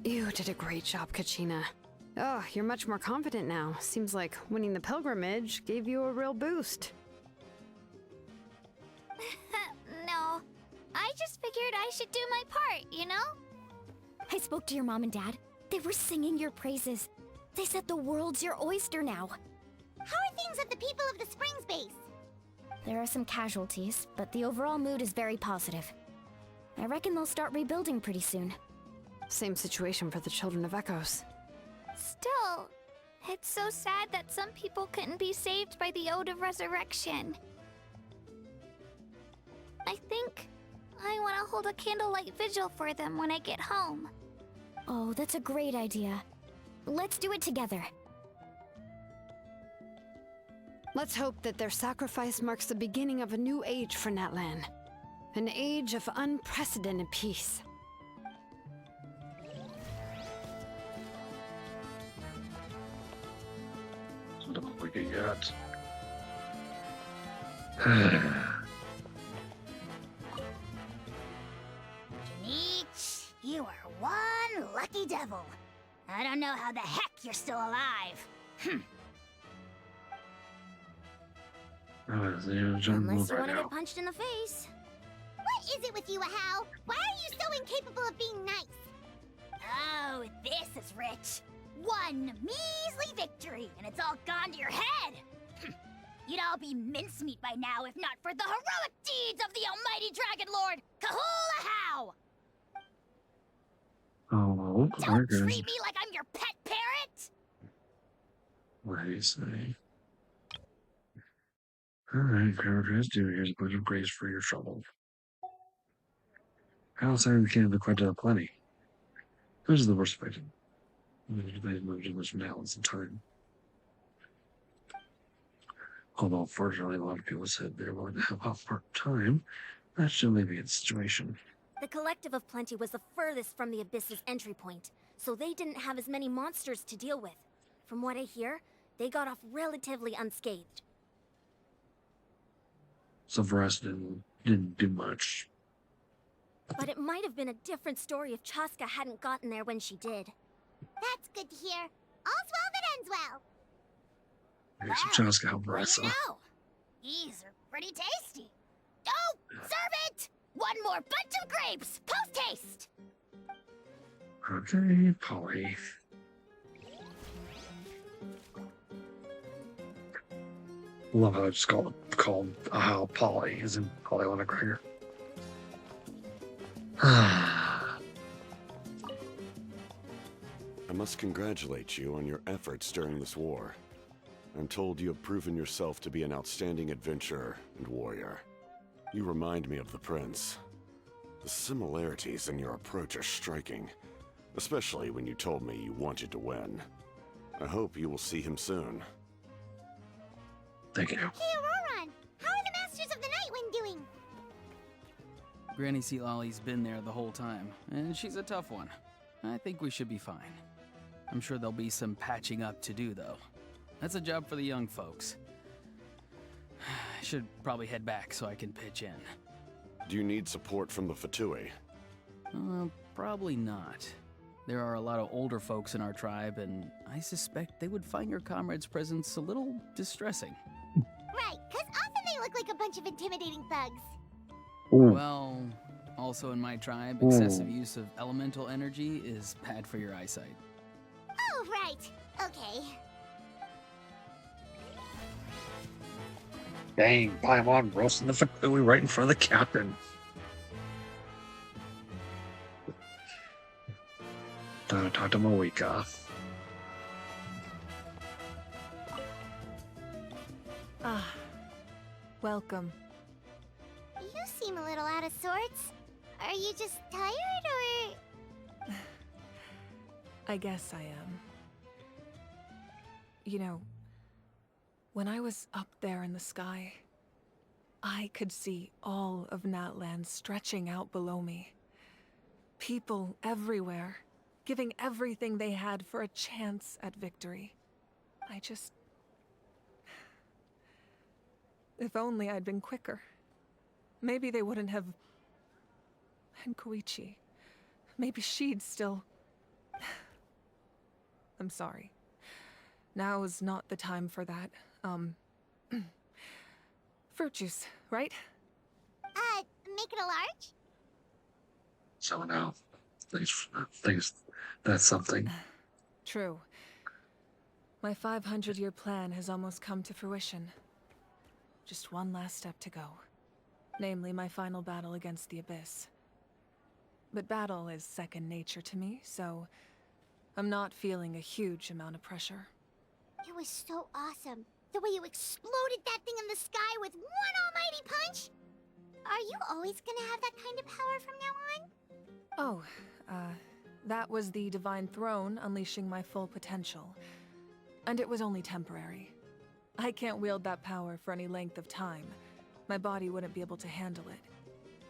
You did a great job, Kachina. Oh, you're much more confident now. Seems like winning the pilgrimage gave you a real boost. No, I just figured I should do my part, you know? I spoke to your mom and dad. They were singing your praises. They said the world's your oyster now. How are things at the People of the Springs base? There are some casualties, but the overall mood is very positive. I reckon they'll start rebuilding pretty soon. Same situation for the Children of Echoes. Still, it's so sad that some people couldn't be saved by the Ode of Resurrection. I think I want to hold a candlelight vigil for them when I get home. Oh, that's a great idea. Let's do it together. Let's hope that their sacrifice marks the beginning of a new age for Natlan. An age of unprecedented peace. Don't look at yet. Janice, you are one lucky devil. I don't know how the heck you're still alive. Unless Unless you want to get punched in the face. What is it with you, Hal? Why are you so incapable of being nice? Oh, this is rich. One measly victory, and it's all gone to your head. You'd all be mincemeat by now if not for the heroic deeds of the almighty Dragon Lord, Kahula Hao! Oh, Don't treat me like I'm your pet parrot! What do you say? Alright, paragraphs do. Here's a bunch of grace for your trouble. Outside we can't have the plenty. This is the worst way to moved much now in some time. Although, fortunately, a lot of people said they were willing to help out part-time. That should maybe be the situation. The Collective of Plenty was the furthest from the Abyss's entry point, so they didn't have as many monsters to deal with. From what I hear, they got off relatively unscathed. So for us, didn't do much. But it might have been a different story if Chaska hadn't gotten there when she did. That's good to hear. All's well that ends well. Here's some Chaska help What us. do you know? These are pretty tasty. Oh, serve it! One more bunch of grapes, post-haste! Okay, Polly. Love how I just called how Polly is in Polly McGregor. I must congratulate you on your efforts during this war. I'm told you have proven yourself to be an outstanding adventurer and warrior. You remind me of the Prince. The similarities in your approach are striking, especially when you told me you wanted to win. I hope you will see him soon. Thank you. Hey, Auroron! How are the Masters of the Night Wind doing? Granny Sea Lolly's been there the whole time, and she's a tough one. I think we should be fine. I'm sure there'll be some patching up to do, though. That's a job for the young folks. I should probably head back so I can pitch in. Do you need support from the Fatui? Probably not. There are a lot of older folks in our tribe, and I suspect they would find your comrade's presence a little distressing. Right, because often they look like a bunch of intimidating thugs. Ooh. Well, also in my tribe, excessive use of elemental energy is bad for your eyesight. Oh, right. Okay. Dang, Paimon roasting the Fatui right in front of the captain. Time to talk to Moika. Ah, welcome. You seem a little out of sorts. Are you just tired, or...? I guess I am. You know, when I was up there in the sky, I could see all of Natlan stretching out below me. People everywhere, giving everything they had for a chance at victory. I just... If only I'd been quicker. Maybe they wouldn't have... And Koichi. Maybe she'd still... I'm sorry. Now is not the time for that. Fruit juice, right? Make it a large? So now, things, that's something. True. My 500-year plan has almost come to fruition. Just one last step to go. Namely, my final battle against the Abyss. but battle is second nature to me, so I'm not feeling a huge amount of pressure. It was so awesome. The way you exploded that thing in the sky with one almighty punch! Are you always gonna have that kind of power from now on? Oh, that was the Divine Throne unleashing my full potential. And it was only temporary. I can't wield that power for any length of time. My body wouldn't be able to handle it.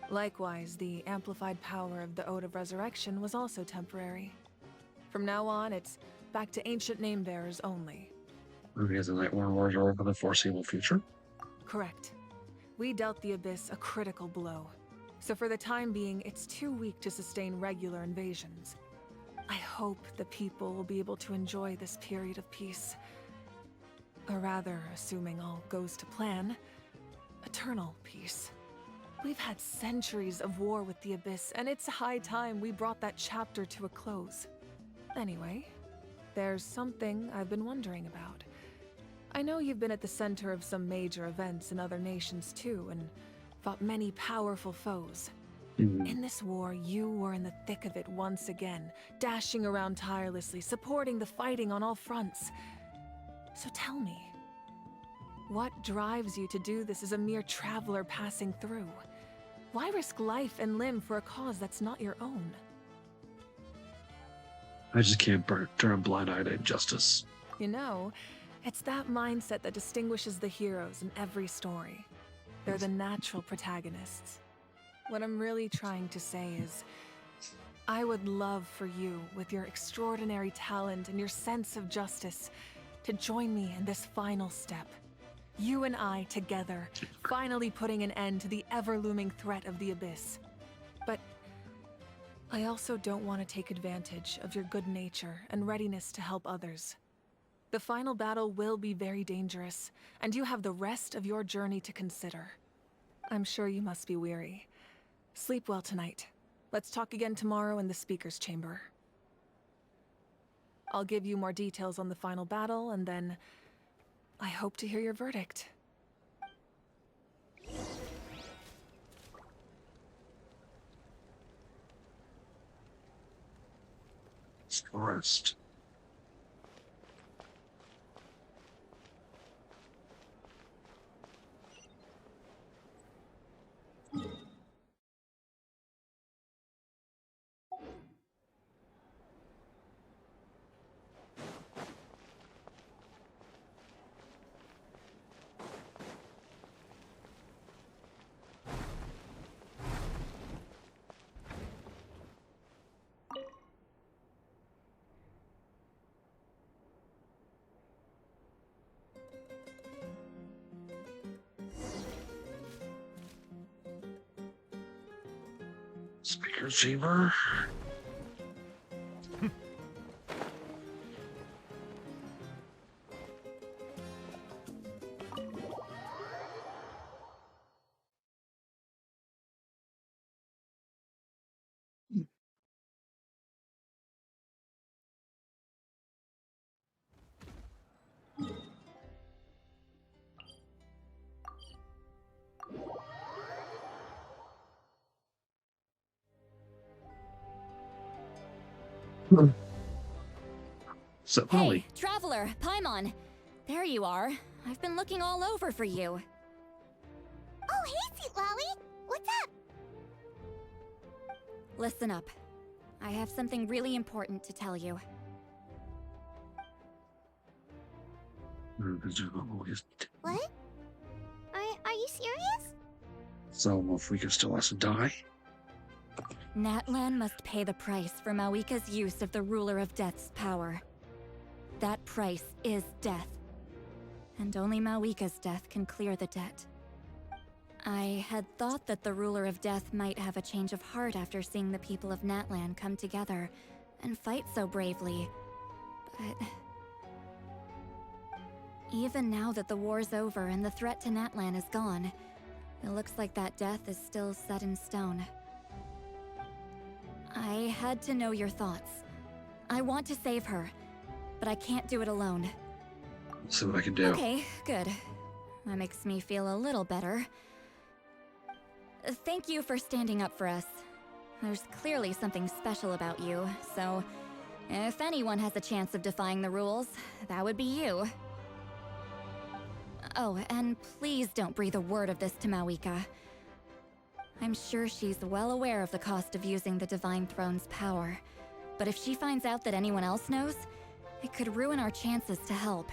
Likewise, the amplified power of the Ode of Resurrection was also temporary. From now on, it's back to ancient name-bearers only. Maybe as a Nightborn warrior for the foreseeable future? Correct. We dealt the Abyss a critical blow. So for the time being, it's too weak to sustain regular invasions. I hope the people will be able to enjoy this period of peace. Or rather, assuming all goes to plan, eternal peace. We've had centuries of war with the Abyss, and it's high time we brought that chapter to a close. Anyway, there's something I've been wondering about. I know you've been at the center of some major events in other nations too, and fought many powerful foes. In this war, you were in the thick of it once again, dashing around tirelessly, supporting the fighting on all fronts. So tell me, what drives you to do this as a mere traveler passing through? Why risk life and limb for a cause that's not your own? I just can't turn a blind eye to injustice. You know, it's that mindset that distinguishes the heroes in every story. They're the natural protagonists. What I'm really trying to say is, I would love for you, with your extraordinary talent and your sense of justice, to join me in this final step. You and I together, finally putting an end to the ever-looming threat of the Abyss. But I also don't want to take advantage of your good nature and readiness to help others. The final battle will be very dangerous, and you have the rest of your journey to consider. I'm sure you must be weary. Sleep well tonight. Let's talk again tomorrow in the speaker's chamber. I'll give you more details on the final battle, and then I hope to hear your verdict. Rest. Speaker chamber. So, hey, Traveler, Paimon. There you are. I've been looking all over for you. Oh, hey, Sweet Lolly! What's up? Listen up. I have something really important to tell you. What? Are you serious? So, if we can still has to die? Natlan must pay the price for Mawika's use of the Ruler of Death's power. That price is death. And only Mawika's death can clear the debt. I had thought that the Ruler of Death might have a change of heart after seeing the people of Natlan come together and fight so bravely, but... even now that the war's over and the threat to Natlan is gone, it looks like that death is still set in stone. I had to know your thoughts. I want to save her, but I can't do it alone. See what I can do. Okay, good. That makes me feel a little better. Thank you for standing up for us. There's clearly something special about you, so if anyone has a chance of defying the rules, that would be you. Oh, and please don't breathe a word of this to Mawika. I'm sure she's well aware of the cost of using the Divine Throne's power, but if she finds out that anyone else knows, it could ruin our chances to help.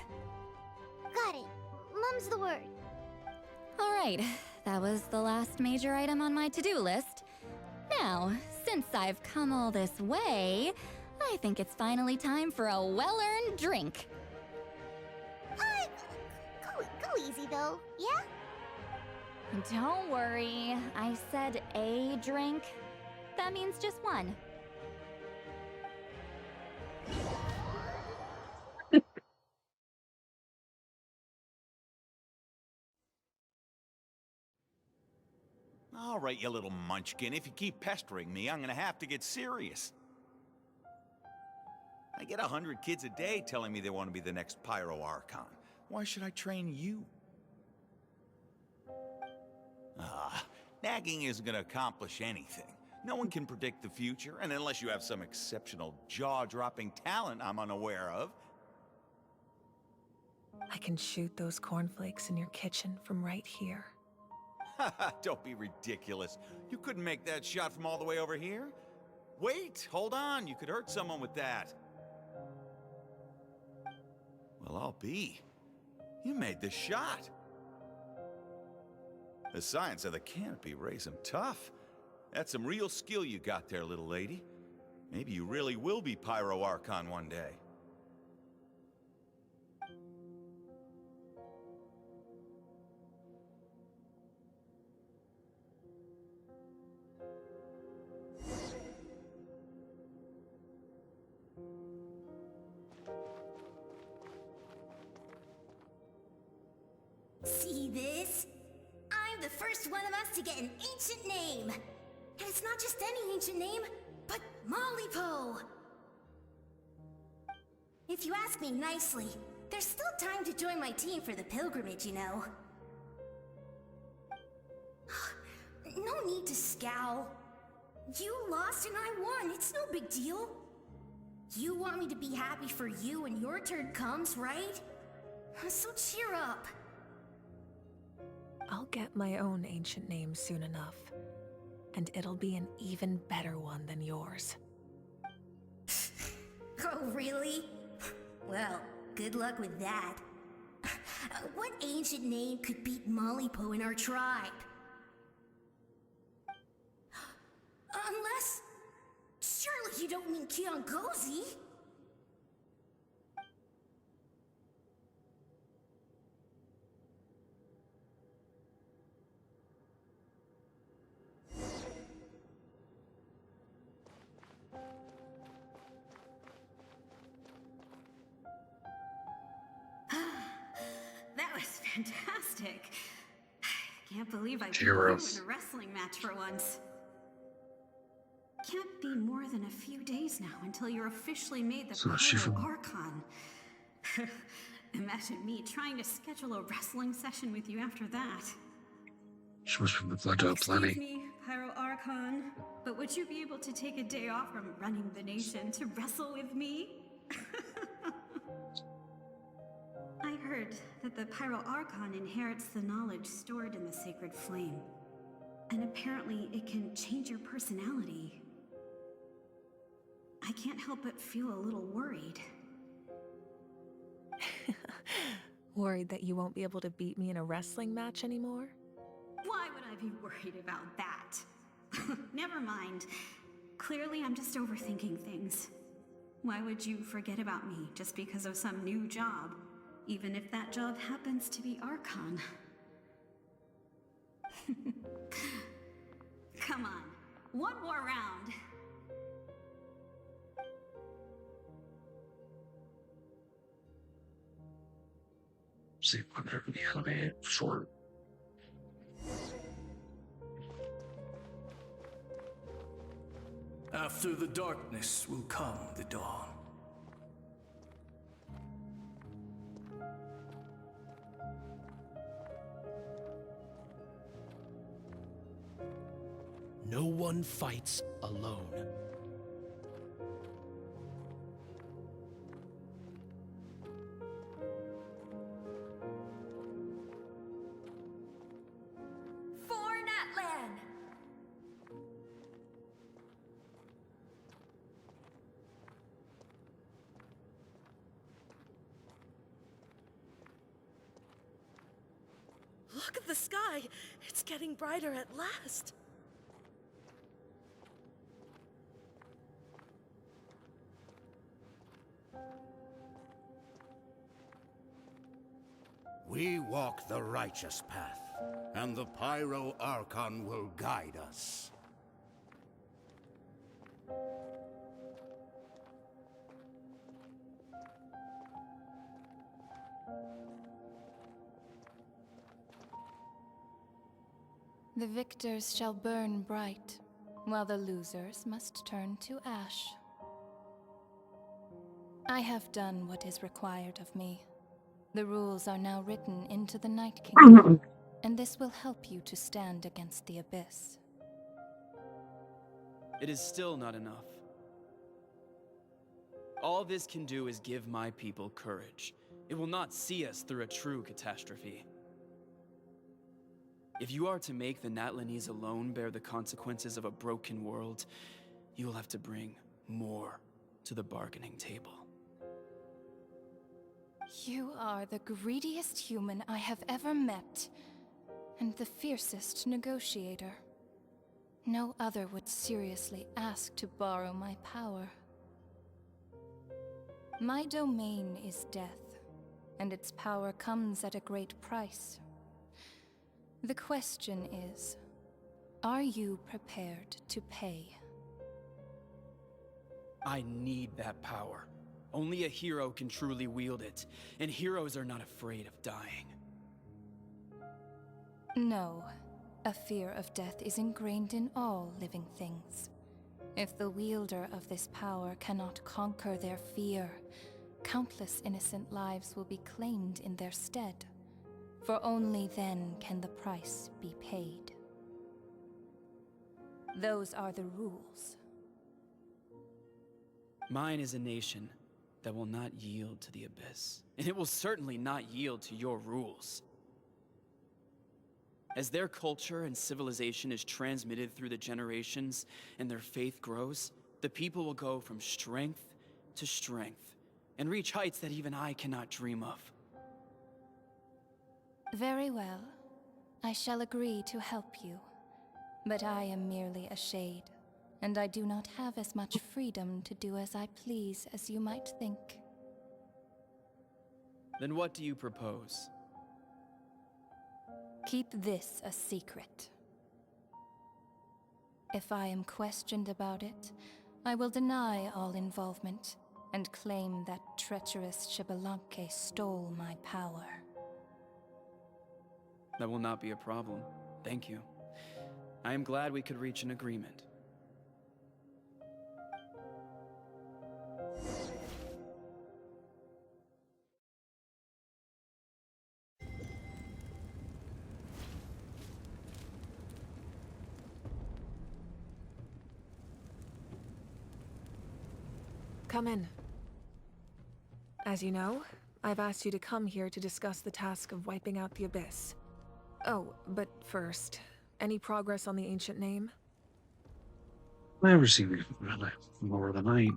Got it. Mum's the word. Alright, that was the last major item on my to-do list. Now, since I've come all this way, I think it's finally time for a well-earned drink. Go easy though, yeah? Don't worry, I said a drink. That means just one. All right, you little munchkin. If you keep pestering me, I'm gonna have to get serious. I get 100 kids a day telling me they want to be the next Pyro Archon. Why should I train you? Nagging isn't gonna accomplish anything. No one can predict the future, and unless you have some exceptional jaw-dropping talent I'm unaware of. I can shoot those cornflakes in your kitchen from right here. Don't be ridiculous. You couldn't make that shot from all the way over here? Wait, hold on. You could hurt someone with that. Well, I'll be. You made the shot. The science of the canopy raised him tough. That's some real skill you got there, little lady. Maybe you really will be Pyro Archon one day. See this? I'm the first one of us to get an ancient name. And it's not just any ancient name, but Mollypo. If you ask me nicely, there's still time to join my team for the pilgrimage, you know. No need to scowl. You lost and I won, it's no big deal. You want me to be happy for you when your turn comes, right? So cheer up. I'll get my own ancient name soon enough. And it'll be an even better one than yours. Oh, really? Well, good luck with that. What ancient name could beat Mollypo in our tribe? Unless... surely you don't mean Kiangozi? That was fantastic. Can't believe I beat you Hero. in a wrestling match for once. Can't be more than a few days now until you're officially made the So she Pyro from- Archon. Imagine me trying to schedule a wrestling session with you after that. She was from the Blood Dog Excuse Plenty. me, Pyro Archon, but would you be able to take a day off from running the nation to wrestle with me? I heard that the Pyro Archon inherits the knowledge stored in the Sacred Flame. And apparently it can change your personality. I can't help but feel a little worried. Worried that you won't be able to beat me in a wrestling match anymore? Why would I be worried about that? Never mind. Clearly I'm just overthinking things. Why would you forget about me just because of some new job? Even if that job happens to be Archon. Come on, one more round. See, wonder if the anime short. After the darkness will come the dawn. No one fights alone. For Natlan! Look at the sky! It's getting brighter at last! We walk the righteous path, and the Pyro Archon will guide us. The victors shall burn bright, while the losers must turn to ash. I have done what is required of me. The rules are now written into the Night Kingdom, and this will help you to stand against the Abyss. It is still not enough. All this can do is give my people courage. It will not see us through a true catastrophe. If you are to make the Natlanese alone bear the consequences of a broken world, you will have to bring more to the bargaining table. You are the greediest human I have ever met, and the fiercest negotiator. No other would seriously ask to borrow my power. My domain is death, and its power comes at a great price. The question is, are you prepared to pay? I need that power. Only a hero can truly wield it, and heroes are not afraid of dying. No, a fear of death is ingrained in all living things. If the wielder of this power cannot conquer their fear, countless innocent lives will be claimed in their stead. For only then can the price be paid. Those are the rules. Mine is a nation that will not yield to the Abyss, and it will certainly not yield to your rules. As their culture and civilization is transmitted through the generations and their faith grows, the people will go from strength to strength and reach heights that even I cannot dream of. Very well. I shall agree to help you. But I am merely a shade, and I do not have as much freedom to do as I please as you might think. Then what do you propose? Keep this a secret. If I am questioned about it, I will deny all involvement and claim that treacherous Xbalanque stole my power. That will not be a problem. Thank you. I am glad we could reach an agreement. Come in. As you know, I've asked you to come here to discuss the task of wiping out the Abyss. Oh, but first, any progress on the ancient name? I never seen it really more than I.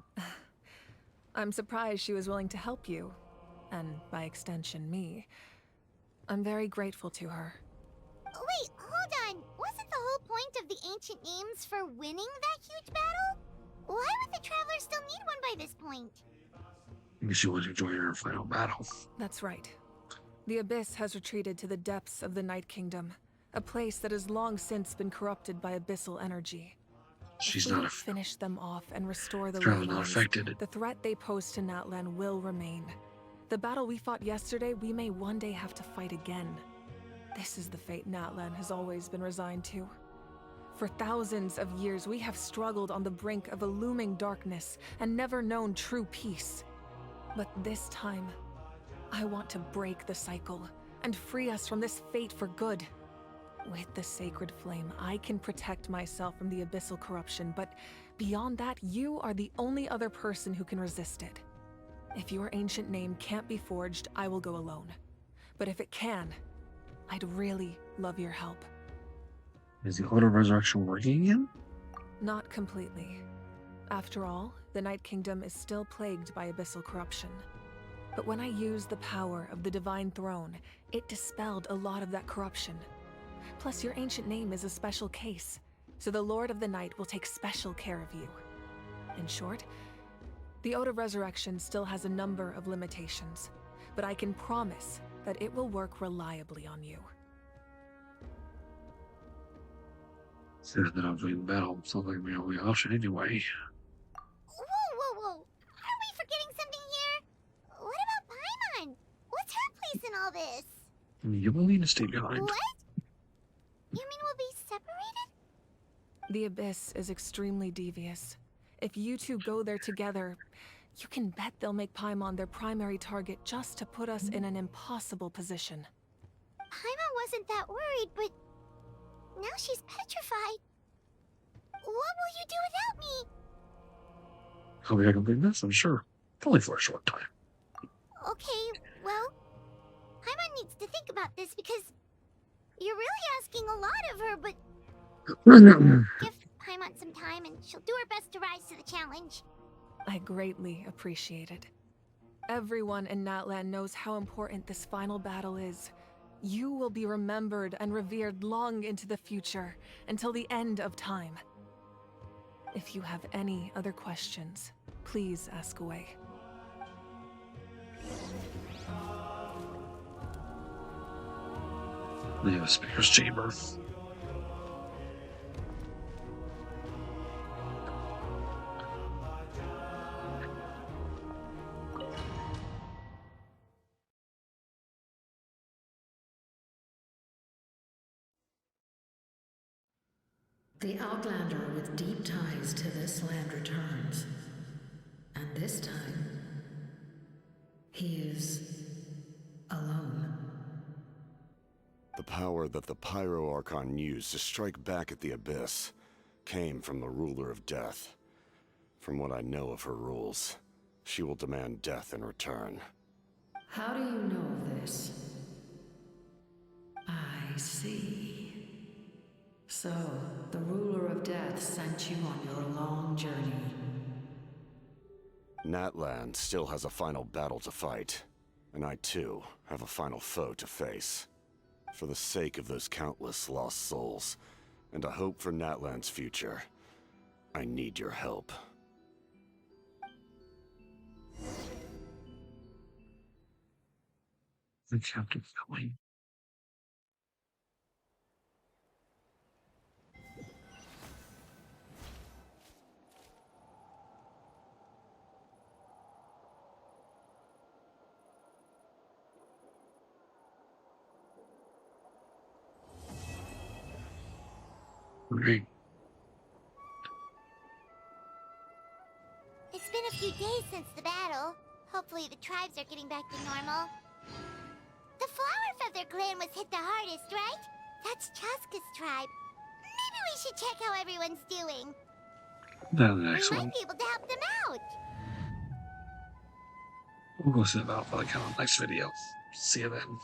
I'm surprised she was willing to help you, and by extension, me. I'm very grateful to her. Wait, hold on. Wasn't the whole point of the ancient names for winning that huge battle? Why would the Travelers still need one by this point? Because she wanted to join her final battle. That's right. The Abyss has retreated to the depths of the Night Kingdom, a place that has long since been corrupted by abyssal energy. She's If we not finish them off and restore the Traveler's not ley lines, affected. the threat they pose to Natlan will remain. The battle we fought yesterday, we may one day have to fight again. This is the fate Natlan has always been resigned to. For thousands of years, we have struggled on the brink of a looming darkness and never known true peace. But this time, I want to break the cycle and free us from this fate for good. With the sacred flame, I can protect myself from the abyssal corruption, but beyond that, you are the only other person who can resist it. If your ancient name can't be forged, I will go alone. But if it can, I'd really love your help. Is the Order of Resurrection working again? Not completely. After all, the Night Kingdom is still plagued by abyssal corruption. But when I used the power of the Divine Throne, it dispelled a lot of that corruption. Plus, your ancient name is a special case, so the Lord of the Night will take special care of you. In short, the Ode of Resurrection still has a number of limitations, but I can promise that it will work reliably on you. Said that I'm doing battle. Sounds like my only option anyway. Whoa! Are we forgetting something here? What about Paimon? What's her place in all this? You will need to stay behind. What? You mean we'll be separated? The Abyss is extremely devious. If you two go there together, you can bet they'll make Paimon their primary target just to put us in an impossible position. Paimon wasn't that worried, but now she's petrified. What will you do without me? I'll be a complete mess, I'm sure. Only for a short time. Okay, well, Paimon needs to think about this because you're really asking a lot of her, but give Paimon some time and she'll do her best to rise to the challenge. I greatly appreciate it. Everyone in Natlan knows how important this final battle is. You will be remembered and revered long into the future, until the end of time. If you have any other questions, please ask away. Leave a speaker's chamber. The Outlander with deep ties to this land returns. And this time, he is alone. The power that the Pyro Archon used to strike back at the Abyss came from the Ruler of Death. From what I know of her rules, she will demand death in return. How do you know this? I see. So, the Ruler of Death sent you on your long journey. Natlan still has a final battle to fight, and I too have a final foe to face. For the sake of those countless lost souls, and a hope for Natlan's future, I need your help. The captain's going. Great. It's been a few days since the battle. Hopefully the tribes are getting back to normal. The Flower Feather clan was hit the hardest, right? That's Chaska's tribe. Maybe we should check how everyone's doing. Then the next We one. might be able to help them out. We'll go see about for the next video. See you then.